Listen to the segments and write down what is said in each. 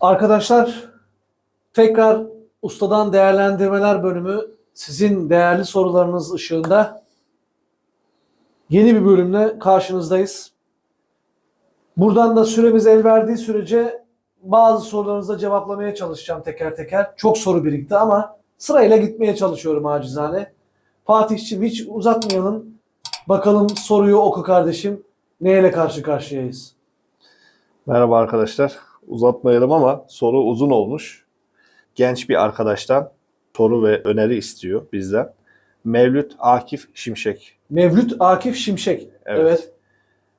Arkadaşlar tekrar Ustadan Değerlendirmeler bölümü sizin değerli sorularınız ışığında yeni bir bölümle karşınızdayız. Buradan da süremiz el verdiği sürece bazı sorularınızı cevaplamaya çalışacağım teker teker. Çok soru birikti ama sırayla gitmeye çalışıyorum acizane. Fatih'ciğim hiç uzatmayalım. Bakalım soruyu oku kardeşim. Neyle karşı karşıyayız? Merhaba arkadaşlar. Uzatmayalım ama soru uzun olmuş. Genç bir arkadaştan soru ve öneri istiyor bizden. Mevlüt Akif Şimşek. Mevlüt Akif Şimşek. Evet.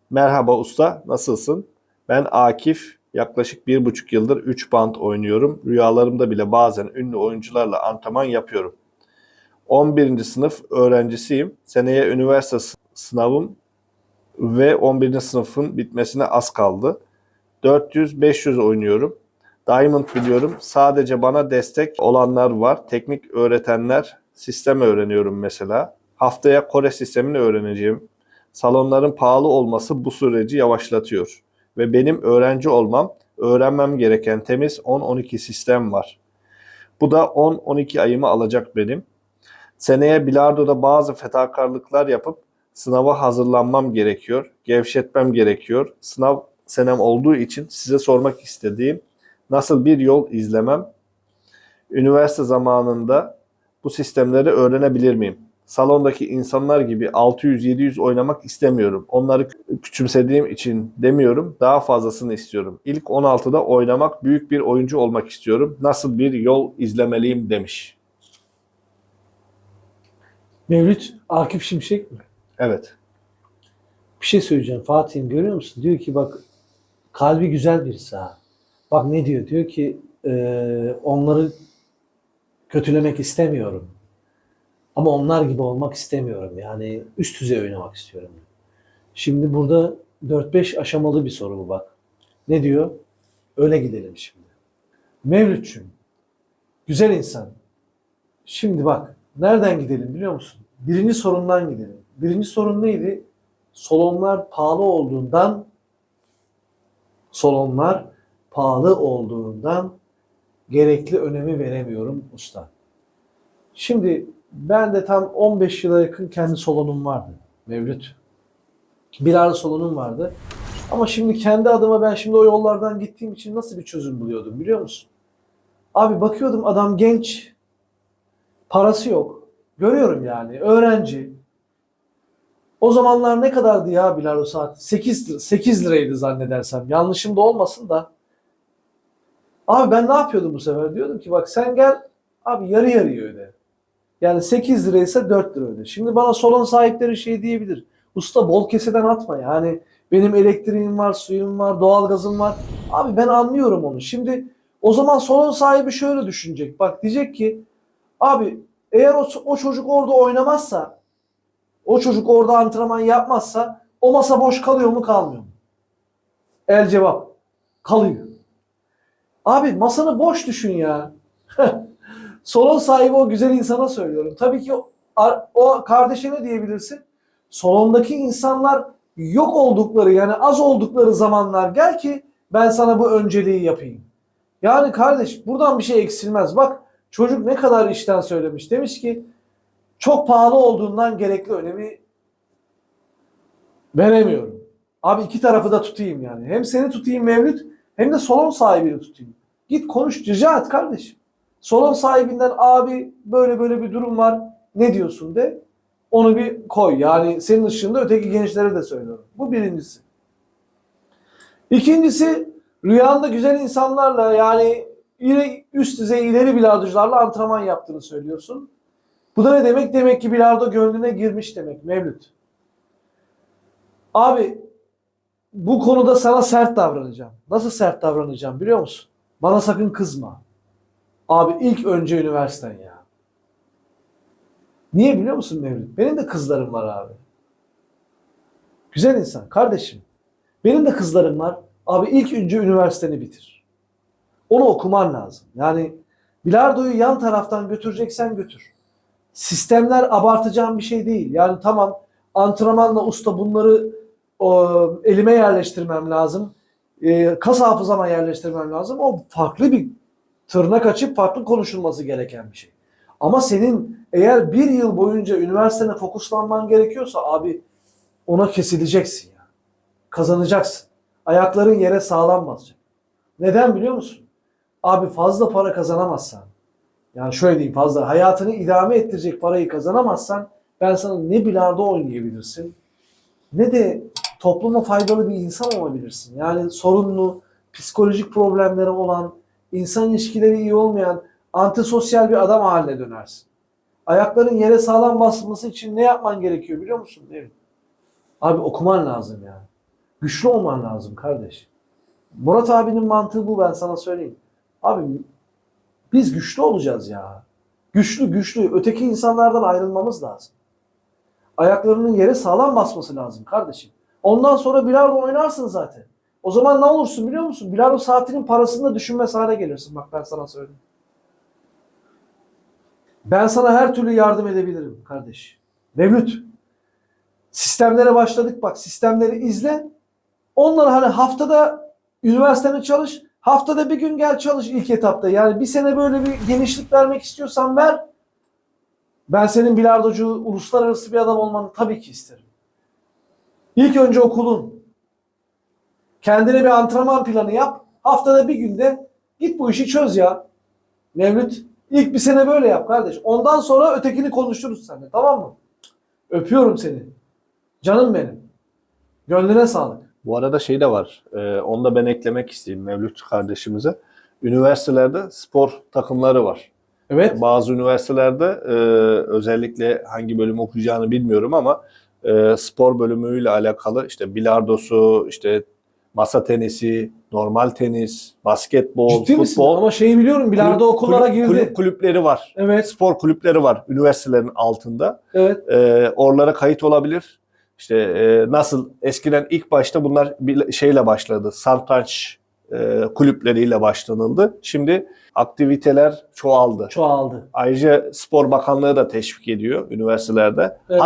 Merhaba usta, nasılsın? Ben Akif. Yaklaşık 1,5 yıldır 3 band oynuyorum. Rüyalarımda bile bazen ünlü oyuncularla antrenman yapıyorum. 11. sınıf öğrencisiyim. Seneye üniversite sınavım ve 11. sınıfın bitmesine az kaldı. 400-500 oynuyorum. Diamond biliyorum. Sadece bana destek olanlar var. Teknik öğretenler, sistem öğreniyorum mesela. Haftaya Kore sistemini öğreneceğim. Salonların pahalı olması bu süreci yavaşlatıyor. Ve benim öğrenci olmam, öğrenmem gereken temiz 10-12 sistem var. Bu da 10-12 ayımı alacak benim. Seneye bilardoda bazı fedakarlıklar yapıp sınava hazırlanmam gerekiyor. Gevşetmem gerekiyor. Sınav senem olduğu için size sormak istediğim nasıl bir yol izlemem? Üniversite zamanında bu sistemleri öğrenebilir miyim? Salondaki insanlar gibi 600-700 oynamak istemiyorum. Onları küçümsediğim için demiyorum. Daha fazlasını istiyorum. İlk 16'da oynamak, büyük bir oyuncu olmak istiyorum. Nasıl bir yol izlemeliyim demiş. Mevlüt Akif Şimşek mi? Evet. Bir şey söyleyeceğim Fatih'im, görüyor musun? Diyor ki bak, kalbi güzel birisi ha. Bak ne diyor? Diyor ki onları kötülemek istemiyorum. Ama onlar gibi olmak istemiyorum. Yani üst düzey oynamak istiyorum. Şimdi burada 4-5 aşamalı bir soru bu bak. Ne diyor? Öyle gidelim şimdi. Mevlütçüm, güzel insan. Şimdi bak, nereden gidelim biliyor musun? Birinci sorundan gidelim. Birinci sorun neydi? Salonlar pahalı olduğundan gerekli önemi veremiyorum usta. Şimdi ben de tam 15 yıla yakın kendi salonum vardı Mevlüt. Bilardo salonum vardı. Ama şimdi kendi adıma ben şimdi o yollardan gittiğim için nasıl bir çözüm buluyordum biliyor musun? Abi bakıyordum adam genç, parası yok. Görüyorum yani öğrenci. O zamanlar ne kadardı ya bilardo saati? 8 liraydı zannedersem. Yanlışım da olmasın da. Abi ben ne yapıyordum bu sefer? Diyordum ki bak sen gel abi yarı yarıya öde. Yani 8 liraysa 4 lira öde. Şimdi bana salon sahipleri şey diyebilir. Usta bol keseden atma yani. Benim elektriğim var, suyum var, doğalgazım var. Abi ben anlıyorum onu. Şimdi o zaman salon sahibi şöyle düşünecek. Bak diyecek ki abi eğer o çocuk orada oynamazsa, o çocuk orada antrenman yapmazsa o masa boş kalıyor mu kalmıyor mu? El cevap. Kalıyor. Abi masanı boş düşün ya. Salon sahibi o güzel insana söylüyorum. Tabii ki o kardeşine diyebilirsin. Salondaki insanlar yok oldukları yani az oldukları zamanlar gel ki ben sana bu önceliği yapayım. Yani kardeş buradan bir şey eksilmez. Bak çocuk ne kadar işten söylemiş. Demiş ki çok pahalı olduğundan gerekli önemi veremiyorum. Abi iki tarafı da tutayım yani. Hem seni tutayım Mevlüt hem de salon sahibini tutayım. Git konuş rica et kardeşim. Salon sahibinden abi böyle böyle bir durum var ne diyorsun de onu bir koy. Yani senin ışığında öteki gençlere de söylüyorum. Bu birincisi. İkincisi rüyanda güzel insanlarla yani üst düzey ileri bilardocularla antrenman yaptığını söylüyorsun. Bu da ne demek? Demek ki bilardo gönlüne girmiş demek Mevlüt. Abi bu konuda sana sert davranacağım. Nasıl sert davranacağım biliyor musun? Bana sakın kızma. Abi ilk önce üniversiten ya. Niye biliyor musun Mevlüt? Benim de kızlarım var abi. Güzel insan kardeşim. Benim de kızlarım var. Abi ilk önce üniversiteni bitir. Onu okuman lazım. Yani bilardoyu yan taraftan götüreceksen götür. Sistemler abartacağım bir şey değil. Yani tamam antrenmanla usta bunları elime yerleştirmem lazım. kas hafızama yerleştirmem lazım. O farklı bir tırnak açıp farklı konuşulması gereken bir şey. Ama senin eğer bir yıl boyunca üniversitene fokuslanman gerekiyorsa abi ona kesileceksin ya. Kazanacaksın. Ayakların yere sağlam basacak. Neden biliyor musun? Abi fazla para kazanamazsan, yani şöyle diyeyim, fazla hayatını idame ettirecek parayı kazanamazsan ben sana ne bilardo oynayabilirsin ne de topluma faydalı bir insan olabilirsin. Yani sorunlu, psikolojik problemleri olan, insan ilişkileri iyi olmayan, antisosyal bir adam haline dönersin. Ayakların yere sağlam basması için ne yapman gerekiyor biliyor musun? Değil mi? Abi okuman lazım yani. Güçlü olman lazım kardeş. Murat abinin mantığı bu, ben sana söyleyeyim. Abi biz güçlü olacağız ya. Güçlü güçlü. Öteki insanlardan ayrılmamız lazım. Ayaklarının yere sağlam basması lazım kardeşim. Ondan sonra bilardo oynarsın zaten. O zaman ne olursun biliyor musun? Bilardo saatinin parasını da düşünmez hale gelirsin. Bak ben sana söyleyeyim. Ben sana her türlü yardım edebilirim kardeş. Mevlüt. Sistemlere başladık bak. Sistemleri izle. Onları hani haftada üniversitene çalış. Haftada bir gün gel çalış ilk etapta. Yani bir sene böyle bir genişlik vermek istiyorsan ver. Ben senin bilardocu, uluslararası bir adam olmanı tabii ki isterim. İlk önce okulun. Kendine bir antrenman planı yap. Haftada bir günde git bu işi çöz ya. Mevlüt, ilk bir sene böyle yap kardeş. Ondan sonra ötekini konuşuruz seninle, tamam mı? Öpüyorum seni. Canım benim. Gönlüne sağlık. Bu arada şey de var. Onu da ben eklemek isteyeyim Mevlüt kardeşimize. Üniversitelerde spor takımları var. Evet. Bazı üniversitelerde özellikle hangi bölüm okuyacağını bilmiyorum ama spor bölümüyle alakalı işte bilardosu, işte masa tenisi, normal tenis, basketbol, Ciddi misin? futbol. Ama şeyi biliyorum, bilardo okullara girdi. Kulüpleri var. Evet. Spor kulüpleri var üniversitelerin altında. Evet. Oralara kayıt olabilir. İşte nasıl eskiden ilk başta bunlar bir şeyle başladı. Satranç kulüpleriyle başlanıldı. Şimdi aktiviteler çoğaldı. Çoğaldı. Ayrıca Spor Bakanlığı da teşvik ediyor üniversitelerde. Evet.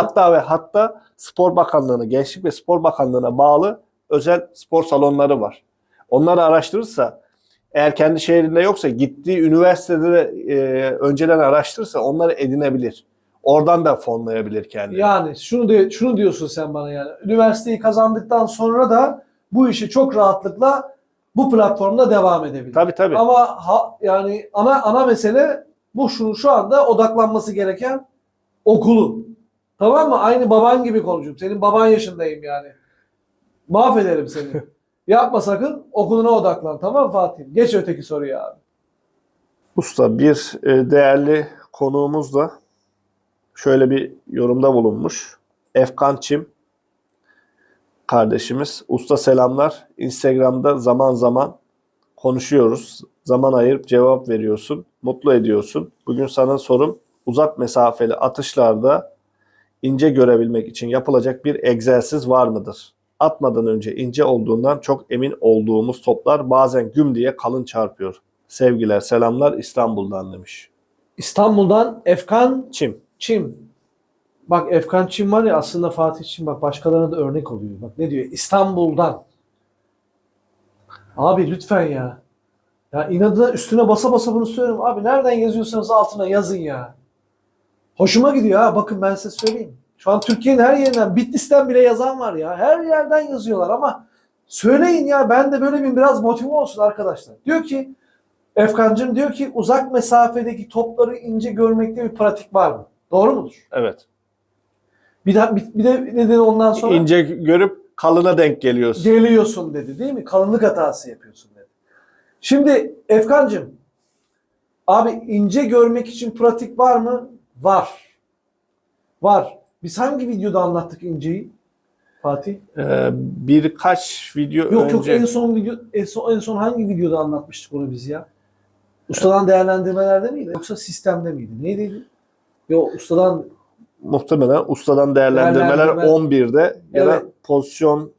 Hatta Spor Bakanlığı'na, Gençlik ve Spor Bakanlığı'na bağlı özel spor salonları var. Onları araştırırsa, eğer kendi şehrinde yoksa gittiği üniversitede de önceden araştırırsa onları edinebilir. Oradan da fonlayabilir kendini. Yani şunu diyorsun sen bana yani. Üniversiteyi kazandıktan sonra da bu işi çok rahatlıkla bu platformda devam edebilir. Tabii. Ama yani ana mesele bu, şu anda odaklanması gereken okulu. Tamam mı? Aynı baban gibi konuşuyorum. Senin baban yaşındayım yani. Mahvederim seni. Yapma sakın, okuluna odaklan. Tamam mı Fatih? Geç öteki soruya abi. Usta, bir değerli konuğumuz da şöyle bir yorumda bulunmuş. Efkan Çim kardeşimiz. Usta selamlar. Instagram'da zaman zaman konuşuyoruz. Zaman ayırıp cevap veriyorsun. Mutlu ediyorsun. Bugün sana sorum, uzak mesafeli atışlarda ince görebilmek için yapılacak bir egzersiz var mıdır? Atmadan önce ince olduğundan çok emin olduğumuz toplar bazen güm diye kalın çarpıyor. Sevgiler, selamlar İstanbul'dan demiş. İstanbul'dan Efkan Çim. Çim. Bak Efkan Çim var ya, aslında Fatih Çim bak başkalarına da örnek oluyor. Bak ne diyor? İstanbul'dan. Abi lütfen ya. Ya inadına üstüne basa basa bunu söylüyorum. Abi nereden yazıyorsanız altına yazın ya. Hoşuma gidiyor ha. Bakın ben size söyleyeyim. Şu an Türkiye'nin her yerinden, Bitlis'ten bile yazan var ya. Her yerden yazıyorlar ama söyleyin ya, ben de böyle biraz motive olsun arkadaşlar. Diyor ki Efkancığım, diyor ki uzak mesafedeki topları ince görmekte bir pratik var mı? Doğru mudur? Evet. Bir de ne dedi ondan sonra? İnce görüp kalına denk geliyorsun. Geliyorsun dedi değil mi? Kalınlık hatası yapıyorsun dedi. Şimdi Efkancığım, abi ince görmek için pratik var mı? Var. Var. Biz hangi videoda anlattık inceyi Fatih? Birkaç video Yok önce... en son hangi videoda anlatmıştık onu biz ya? Ustadan değerlendirmelerde miydi? Yoksa sistemde miydi? Neydi? Yok, Muhtemelen ustadan değerlendirmeler 11'de ya da Evet. pozisyon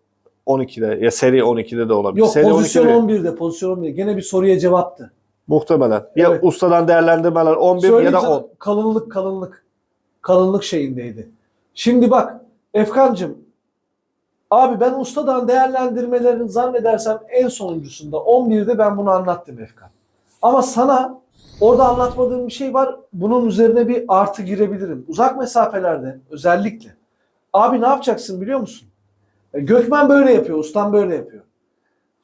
12'de ya seri 12'de de olabilir. Yok, Seri pozisyon 12'de 11'de. Pozisyon 11'de. Gene bir soruya cevaptı. muhtemelen. Ya Evet. ustadan değerlendirmeler 11 ya da 10. Kalınlık şeyindeydi. Şimdi bak Efkancığım, Abi ben ustadan değerlendirmelerini zannedersem en sonuncusunda 11'de ben bunu anlattım Efkan. Ama sana orada anlatmadığım bir şey var. Bunun üzerine bir artı girebilirim. Uzak mesafelerde özellikle. Abi ne yapacaksın biliyor musun? Gökmen böyle yapıyor, ustam böyle yapıyor.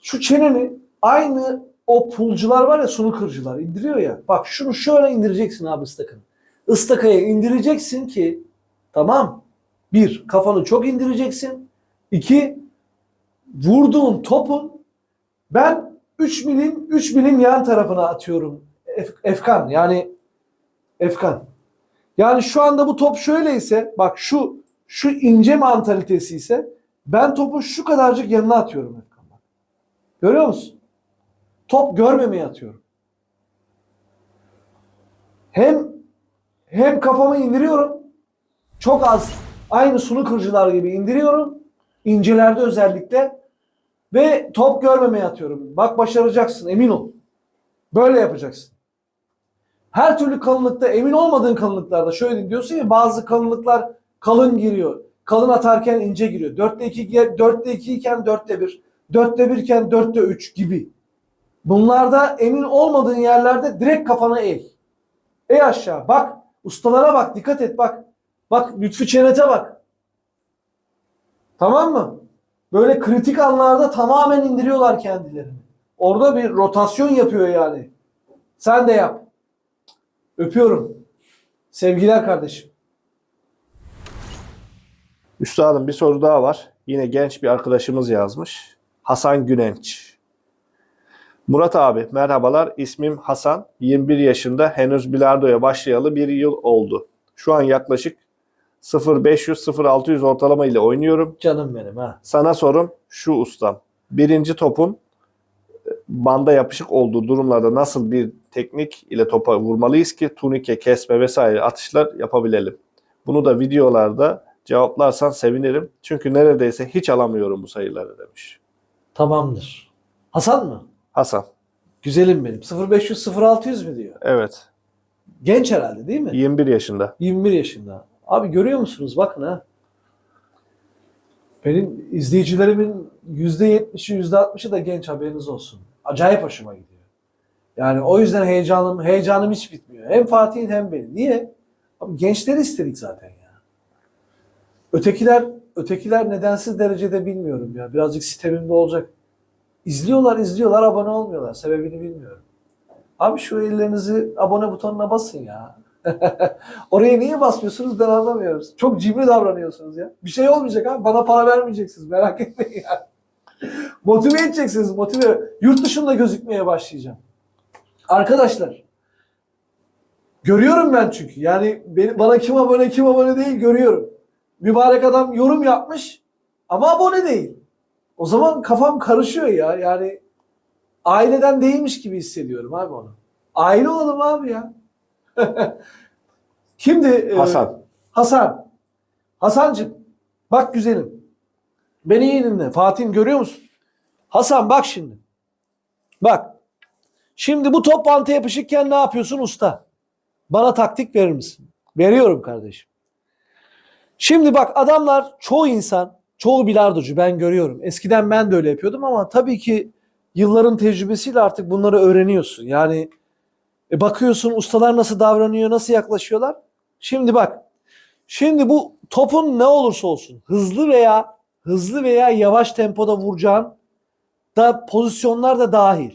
Şu çeneni aynı o pulcular var ya, snookercılar indiriyor ya. Bak şunu şöyle indireceksin abi ıstakını. Istakaya indireceksin ki tamam. Bir, kafanı çok indireceksin. İki, vurduğun topun ben 3 milim yan tarafına atıyorum. Efkan yani Efkan. Yani şu anda bu top şöyleyse bak şu ince mantalitesi ise ben topu şu kadarcık yanına atıyorum Efkan. Bak. Görüyor musun? Top görmemeye atıyorum. Hem kafamı indiriyorum. Çok az. Aynı snookercılar gibi indiriyorum. İncelerde özellikle. Ve top görmemeye atıyorum. Bak başaracaksın, emin ol. Böyle yapacaksın. Her türlü kalınlıkta, emin olmadığın kalınlıklarda şöyle diyorsun ya, bazı kalınlıklar kalın giriyor. Kalın atarken ince giriyor. 4'te 2, 4'te 2 iken 4'te 1. 4'te 1 iken 4'te 3 gibi. Bunlarda emin olmadığın yerlerde direkt kafana eğ. Eğ aşağı. Bak. Ustalara bak. Dikkat et bak. Bak Lütfü Çenet'e bak. Tamam mı? Böyle kritik anlarda tamamen indiriyorlar kendilerini. Orada bir rotasyon yapıyor yani. Sen de yap. Öpüyorum. Sevgiler kardeşim. Üstadım bir soru daha var. Yine genç bir arkadaşımız yazmış. Hasan Günenç. Murat abi merhabalar. İsmim Hasan. 21 yaşında. Henüz bilardoya başlayalı bir yıl oldu. Şu an yaklaşık 0.500-0.600 ortalama ile oynuyorum. Canım benim ha. Sana sorum şu ustam. Birinci topun banda yapışık olduğu durumlarda nasıl bir teknik ile topa vurmalıyız ki turnike, kesme vesaire atışlar yapabilelim? Bunu da videolarda cevaplarsan sevinirim. Çünkü neredeyse hiç alamıyorum bu sayıları demiş. Tamamdır. Hasan mı? Hasan. Güzelim benim. 0500-0600 mi diyor? Evet. Genç herhalde değil mi? 21 yaşında. 21 yaşında. Abi görüyor musunuz? Bakın ha. Benim izleyicilerimin %70'i %60'ı da genç, haberiniz olsun. Acayip hoşuma gidiyor. Yani o yüzden heyecanım hiç bitmiyor. Hem Fatih'in hem benim. Niye? Abi gençleri istedik zaten ya. Ötekiler nedensiz derecede bilmiyorum ya. Birazcık sitemimde olacak. İzliyorlar, abone olmuyorlar. Sebebini bilmiyorum. Abi şu ellerinizi abone butonuna basın ya. Oraya niye basmıyorsunuz ben anlamıyorum. Çok cimri davranıyorsunuz ya. Bir şey olmayacak abi. Bana para vermeyeceksiniz. Merak etmeyin ya. Motive edeceksiniz. Motive. Yurt dışında gözükmeye başlayacağım. Arkadaşlar. Görüyorum ben çünkü. Yani bana kim abone değil görüyorum. Mübarek adam yorum yapmış ama abone değil. O zaman kafam karışıyor ya. Yani aileden değilmiş gibi hissediyorum abi onu. Aile olalım abi ya. Kimdi? Hasan. Hasan. Hasancığım. Bak güzelim. Beni iyi dinle. Fatih'im görüyor musun? Hasan bak şimdi. Bak. Şimdi bu top banta yapışıkken ne yapıyorsun usta? Bana taktik verir misin? Veriyorum kardeşim. Şimdi bak adamlar, çoğu insan, çoğu bilardocu ben görüyorum. Eskiden ben de öyle yapıyordum ama tabii ki yılların tecrübesiyle artık bunları öğreniyorsun. Yani bakıyorsun ustalar nasıl davranıyor, nasıl yaklaşıyorlar. Şimdi bak. Şimdi bu topun ne olursa olsun hızlı veya yavaş tempoda vuracağın da pozisyonlar da dahil.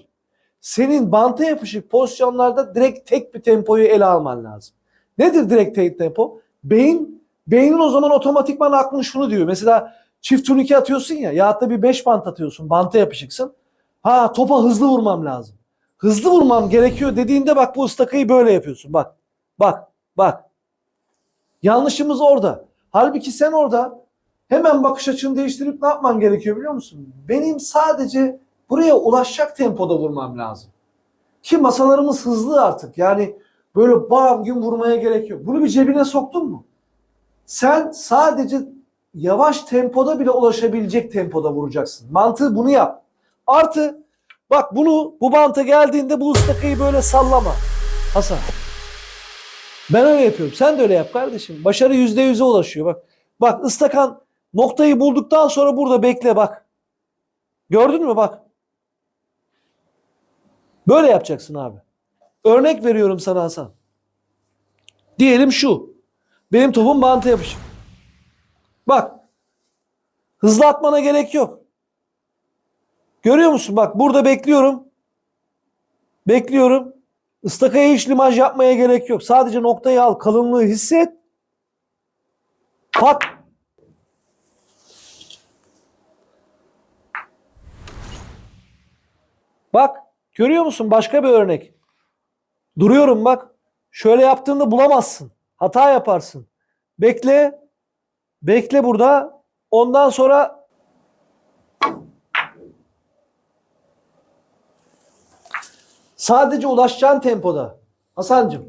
Senin banta yapışık pozisyonlarda direkt tek bir tempoyu ele alman lazım. Nedir direkt tek tempo? Beynin o zaman otomatikman aklın şunu diyor. Mesela çift turnike atıyorsun ya da bir 5 bant atıyorsun. Banta yapışıksın. Ha topa hızlı vurmam lazım. Hızlı vurmam gerekiyor dediğinde bak bu ıstakayı böyle yapıyorsun. Bak. Yanlışımız orada. Halbuki sen orada hemen bakış açını değiştirip ne yapman gerekiyor biliyor musun? Benim sadece buraya ulaşacak tempoda vurmam lazım. Ki masalarımız hızlı artık. Yani böyle bam gün vurmaya gerek yok. Bunu bir cebine soktun mu? Sen sadece yavaş tempoda bile ulaşabilecek tempoda vuracaksın. Mantığı bunu yap. Artı bak bu banta geldiğinde bu ıstakayı böyle sallama. Hasan. Ben öyle yapıyorum. Sen de öyle yap kardeşim. Başarı %100'e ulaşıyor. Bak ıstakan Noktayı bulduktan sonra burada bekle bak. Gördün mü bak. Böyle yapacaksın abi. Örnek veriyorum sana Hasan. Diyelim şu. Benim topum banta yapışık. Bak. Hızlı atmana gerek yok. Görüyor musun? Bak burada bekliyorum. Bekliyorum. Istakaya hiç limaj yapmaya gerek yok. Sadece noktayı al. Kalınlığı hisset. Pat. Bak. Görüyor musun? Başka bir örnek. Duruyorum bak. Şöyle yaptığında bulamazsın. Hata yaparsın. Bekle. Bekle burada. Ondan sonra sadece ulaşacağın tempoda. Hasancığım.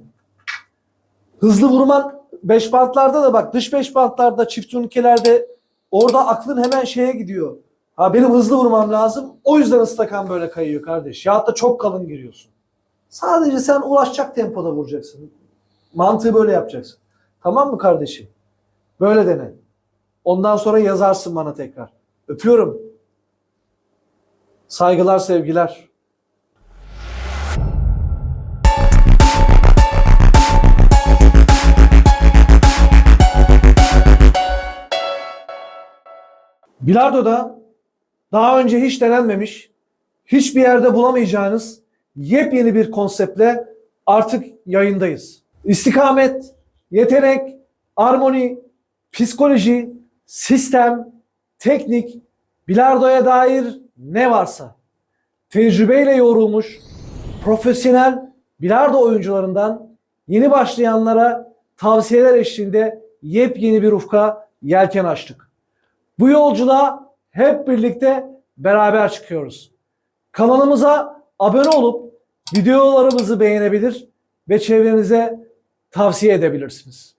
Hızlı vurman 5 bantlarda da bak, dış 5 bantlarda, çift turnikelerde orada aklın hemen şeye gidiyor. Ha benim hızlı vurmam lazım. O yüzden ıstakan böyle kayıyor kardeş. Ya da çok kalın giriyorsun. Sadece sen ulaşacak tempoda vuracaksın. Mantığı böyle yapacaksın. Tamam mı kardeşim? Böyle dene. Ondan sonra yazarsın bana tekrar. Öpüyorum. Saygılar, sevgiler. Bilardo'da daha önce hiç denenmemiş, hiçbir yerde bulamayacağınız yepyeni bir konseptle artık yayındayız. İstikamet, yetenek, armoni, psikoloji, sistem, teknik, bilardoya dair ne varsa tecrübeyle yoğrulmuş profesyonel bilardo oyuncularından yeni başlayanlara tavsiyeler eşliğinde yepyeni bir ufka yelken açtık. Bu yolculuğa hep birlikte beraber çıkıyoruz. Kanalımıza abone olup videolarımızı beğenebilir ve çevrenize tavsiye edebilirsiniz.